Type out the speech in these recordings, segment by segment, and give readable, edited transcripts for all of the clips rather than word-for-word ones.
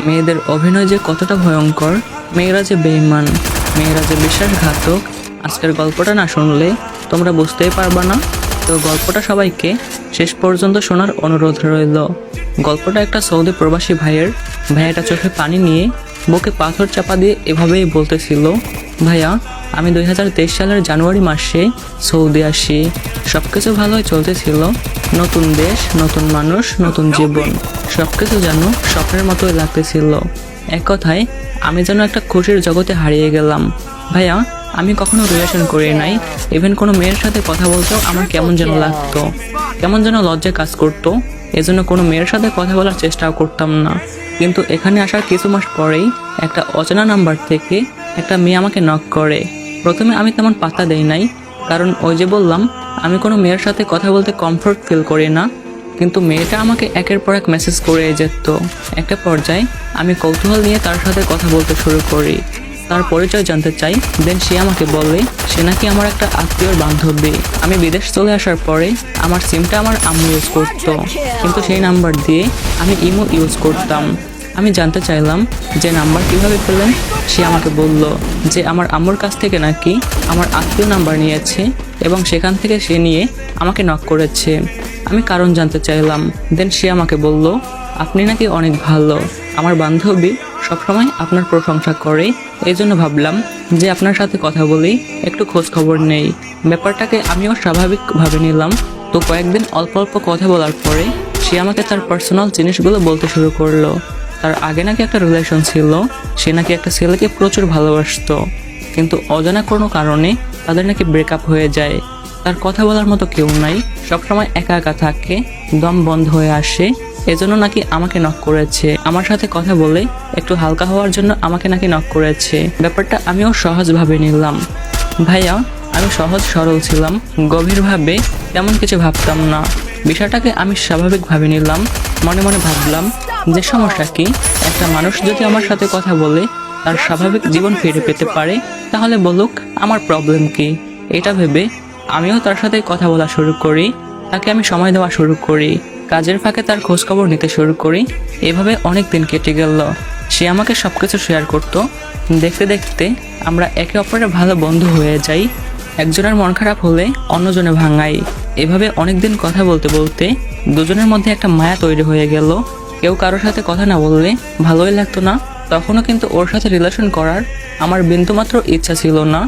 মেয়েদের অভিনয় যে কতটা ভয়ঙ্কর, মেয়েরা যে বেঈমান, মেয়েরা যে বিশ্বাসঘাতক। আজকের গল্পটা না শুনলে তোমরা বুঝতেই পারবা না। তো গল্পটা সবাইকে শেষ পর্যন্ত শোনার অনুরোধ রইল। গল্পটা একটা সৌদি প্রবাসী ভাইয়াটা চোখে পানি নিয়ে বুকে পাথর চাপা দিয়ে এভাবেই বলতেছিল, ভাইয়া আমি 2023 সালের জানুয়ারি মাসে সৌদি আসি। সব কিছু ভালোই চলতেছিল, নতুন দেশ, নতুন মানুষ, নতুন জীবন, সব কিছু যেন স্বপ্নের মতোই লাগতেছিল। এক কথায় আমি যেন একটা খুশির জগতে হারিয়ে গেলাম। ভাইয়া আমি কখনো রিলেশন করি নাই, ইভেন কোনো মেয়ের সাথে কথা বলতেও আমার কেমন যেন লাগতো, কেমন যেন লজ্জা কাজ করতো। এজন্য কোনো মেয়ের সাথে কথা বলার চেষ্টাও করতাম না। কিন্তু এখানে আসার কিছু মাস পরেই একটা অচেনা নাম্বার থেকে একটা মেয়ে আমাকে নক করে। প্রথমে আমি তেমন পাত্তা দেই নাই, কারণ ওই যে বললাম আমি কোনো মেয়ের সাথে কথা বলতে কমফোর্ট ফিল করি না। কিন্তু মেয়েটা আমাকে একের পর এক মেসেজ করে যেত। একটা পর্যায়ে আমি কৌতূহল নিয়ে তার সাথে কথা বলতে শুরু করি, তার পরিচয় জানতে চাই। দেন সে আমাকে বলে সে নাকি আমার একটা আত্মীয়র বান্ধবী। আমি বিদেশ চলে আসার পরে আমার সিমটা আমার আম্মু ইউজ করতো, কিন্তু সেই নাম্বার দিয়ে আমি ইমো ইউজ করতাম। আমি জানতে চাইলাম যে নাম্বার কিভাবে পেলেন। সে আমাকে বলল যে আমার আম্মুর কাছ থেকে নাকি আমার আত্মীয় নাম্বার নিয়েছে এবং সেখান থেকে সে নিয়ে আমাকে নক করেছে। আমি কারণ জানতে চাইলাম। দেন সে আমাকে বলল আপনি নাকি অনেক ভালো, আমার বান্ধবী সবসময় আপনার প্রশংসা করে, এই জন্য ভাবলাম যে আপনার সাথে কথা বলি, একটু খোঁজ খবর নেই। ব্যাপারটাকে আমিও স্বাভাবিকভাবে নিলাম। তো কয়েকদিন অল্প অল্প কথা বলার পরে সে আমাকে তার পার্সোনাল জিনিসগুলো বলতে শুরু করলো। তার আগে নাকি একটা রিলেশন ছিল, সে নাকি একটা ছেলেকে প্রচুর ভালোবাসতো, কিন্তু অজানা কোনো কারণে তাদের নাকি ব্রেকআপ হয়ে যায়। তার কথা বলার মতো কেউ নাই, সবসময় একা একা থাকে, দম বন্ধ হয়ে আসে। এজন্য নাকি আমাকে নক করেছে, আমার সাথে কথা বলে একটু হালকা হওয়ার জন্য আমাকে নাকি নক করেছে। ব্যাপারটা আমিও সহজভাবে নিলাম। ভাইয়া আমি সহজ সরল ছিলাম, গভীরভাবে তেমন কিছু ভাবতাম না। বিষয়টাকে আমি স্বাভাবিকভাবে নিলাম। মনে মনে ভাবলাম যে সমস্যা কি, একটা মানুষ যদি আমার সাথে কথা বলে তার স্বাভাবিক জীবন ফিরে পেতে পারে, তাহলে বলুক, আমার প্রবলেম কি। এটা ভেবে আমিও তার সাথে কথা বলা শুরু করি, তাকে আমি সময় দেওয়া শুরু করি, কাজের ফাঁকে তার খোঁজখবর নিতে শুরু করি। এভাবে অনেক দিন কেটে গেল। সে আমাকে সবকিছু শেয়ার করতো। দেখতে দেখতে আমরা একে অপরের ভালো বন্ধু হয়ে যাই। একজনের মন খারাপ হলে অন্যজনে ভাঙাই। এভাবে অনেক দিন কথা বলতে বলতে দুজনের মধ্যে একটা মায়া তৈরি হয়ে গেল। কেউ কারোর সাথে কথা না বললে ভালোই লাগতো না। তখনও কিন্তু ওর সাথে রিলেশন করার আমার বিন্দুমাত্র ইচ্ছা ছিল না,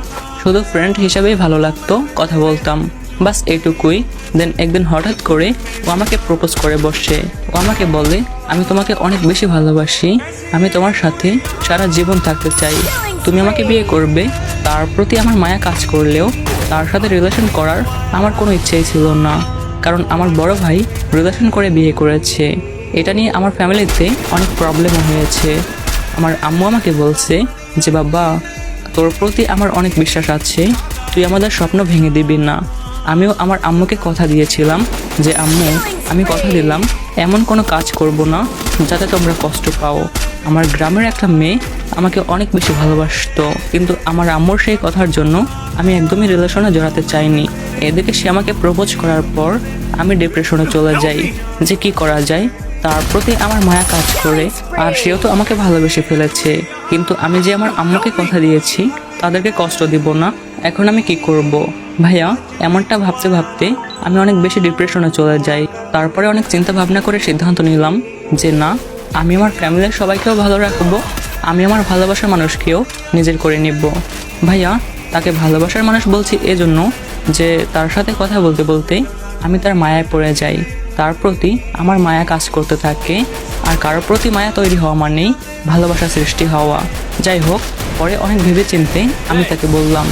শুধু ফ্রেন্ড হিসাবেই ভালো লাগতো, কথা বলতাম, বাস এইটুকুই। দেন একদিন হঠাৎ করে ও আমাকে প্রপোজ করে বসে। ও আমাকে বলে আমি তোমাকে অনেক বেশি ভালোবাসি, আমি তোমার সাথে সারা জীবন থাকতে চাই, তুমি আমাকে বিয়ে করবে। তার প্রতি আমার মায়া কাজ করলেও তার সাথে রিলেশন করার আমার কোনো ইচ্ছেই ছিল না, কারণ আমার বড় ভাই রিলেশন করে বিয়ে করেছে। এটা নিয়ে আমার ফ্যামিলিতে অনেক প্রবলেমও হয়েছে। আমার আম্মু আমাকে বলছে যে বাবা তোর প্রতি আমার অনেক বিশ্বাস আছে, তুই আমাদের স্বপ্ন ভেঙে দিবি না। আমিও আমার আম্মুকে কথা দিয়েছিলাম যে আম্মু আমি কথা দিলাম এমন কোনো কাজ করব না যাতে তোমরা কষ্ট পাও। আমার গ্রামের একটা মেয়ে আমাকে অনেক বেশি ভালোবাসতো, কিন্তু আমার আম্মুর সেই কথার জন্য আমি একদমই রিলেশনে জড়াতে চাইনি। এদিকে সে আমাকে প্রপোজ করার পর আমি ডিপ্রেশনে চলে যাই যে কি করা যায়। তার প্রতি আমার মায়া কাজ করে, আর সেও তো আমাকে ভালোবেসে ফেলেছে, কিন্তু আমি যে আমার আম্মুকে কথা দিয়েছি তাদেরকে কষ্ট দিব না, এখন আমি কি করব। ভাইয়া এমনটা ভাবতে ভাবতে আমি অনেক বেশি ডিপ্রেশনে চলে যাই। তারপরে অনেক চিন্তা ভাবনা করে সিদ্ধান্ত নিলাম যে না, আমি আমার ফ্যামিলির সবাইকেও ভালো রাখবো, আমি আমার ভালোবাসার মানুষকেও নিজের করে নিব। ভাইয়া তাকে ভালোবাসার মানুষ বলছি এজন্য যে তার সাথে কথা বলতে বলতে আমি তার মায়ায় পড়ে যাই, তার প্রতি আমার মায়া কাজ করতে থাকে। আর কারোর প্রতি মায়া তৈরি হওয়া মানেই ভালোবাসা সৃষ্টি হওয়া। যাই হোক, পরে অনেক ভেবে চিন্তে আমি তাকে বললাম,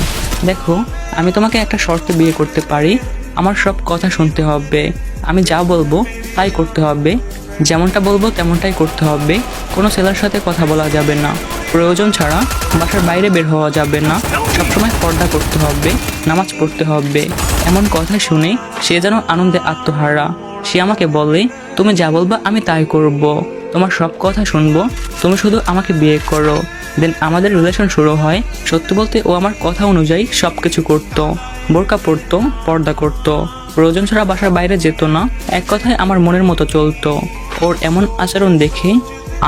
দেখো আমি তোমাকে একটা শর্তে বিয়ে করতে পারি, আমার সব কথা শুনতে হবে, আমি যা বলবো তাই করতে হবে, যেমনটা বলবো তেমনটাই করতে হবে, কোনো ছেলের সাথে কথা বলা যাবে না, প্রয়োজন ছাড়া বাসার বাইরে বের হওয়া যাবে না, সবসময় পর্দা করতে হবে, নামাজ পড়তে হবে। এমন কথা শুনে সে যেন আনন্দে আত্মহারা। সে আমাকে বলে তুমি যা বলবা আমি তাই করব, তোমার সব কথা শুনবো, তুমি শুধু আমাকে বিয়ে করো। দেন আমাদের রিলেশন শুরু হয়। সত্যি বলতে ও আমার কথা অনুযায়ী সব কিছু করতো, বোরকা পরতো, পর্দা করতো, প্রয়োজন ছাড়া বাসার বাইরে যেত না, এক কথায় আমার মনের মতো চলতো। ওর এমন আচরণ দেখে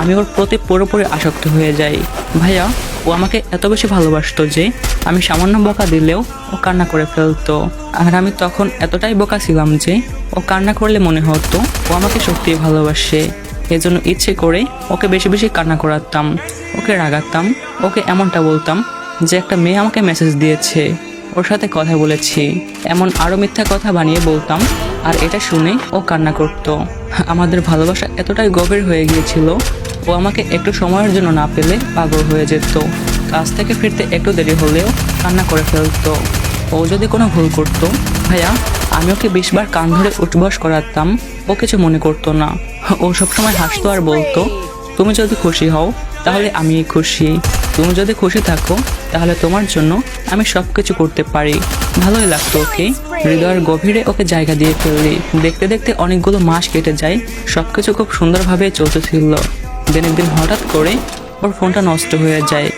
আমি ওর প্রতি পুরোপুরি আসক্ত হয়ে যাই। ভাইয়া, ও আমাকে এত বেশি ভালোবাসতো যে আমি সামান্য বকা দিলেও ও কান্না করে ফেলতো। আর আমি তখন এতটাই বোকা ছিলাম যে ও কান্না করলে মনে হতো ও আমাকে সত্যিই ভালোবাসে। এজন্য ইচ্ছে করে ওকে বেশি বেশি কান্না করাতাম, ওকে রাগাতাম, ওকে এমনটা বলতাম যে একটা মেয়ে আমাকে মেসেজ দিয়েছে, ওর সাথে কথা বলেছি, এমন আরও মিথ্যা কথা বানিয়ে বলতাম। আর এটা শুনে ও কান্না করতো। আমাদের ভালোবাসা এতটাই গভীর হয়ে গিয়েছিল, ও আমাকে একটু সময়ের জন্য না পেলে পাগল হয়ে যেত। কাজ থেকে ফিরতে একটু দেরি হলেও কান্না করে ফেলতো। ও যদি কোনো ভুল করতো, ভাইয়া, আমি ওকে 20 বার কান ধরে উঠবস করাতাম, ও কিছু মনে করতো না। ও সবসময় হাসতো আর বলতো, তুমি যদি খুশি হও তাহলে আমি খুশি, তুমি যদি খুশি থাকো তাহলে তোমার জন্য আমি সব কিছু করতে পারি। ভালোই লাগতো ওকে, হৃদয়ের গভীরে ওকে জায়গা দিয়ে ফেললি। দেখতে দেখতে অনেকগুলো মাস কেটে যায়, সব কিছু খুব সুন্দরভাবে চলতেছিল। দিনের দিন হঠাৎ করে ওর ফোনটা নষ্ট হয়ে যায়।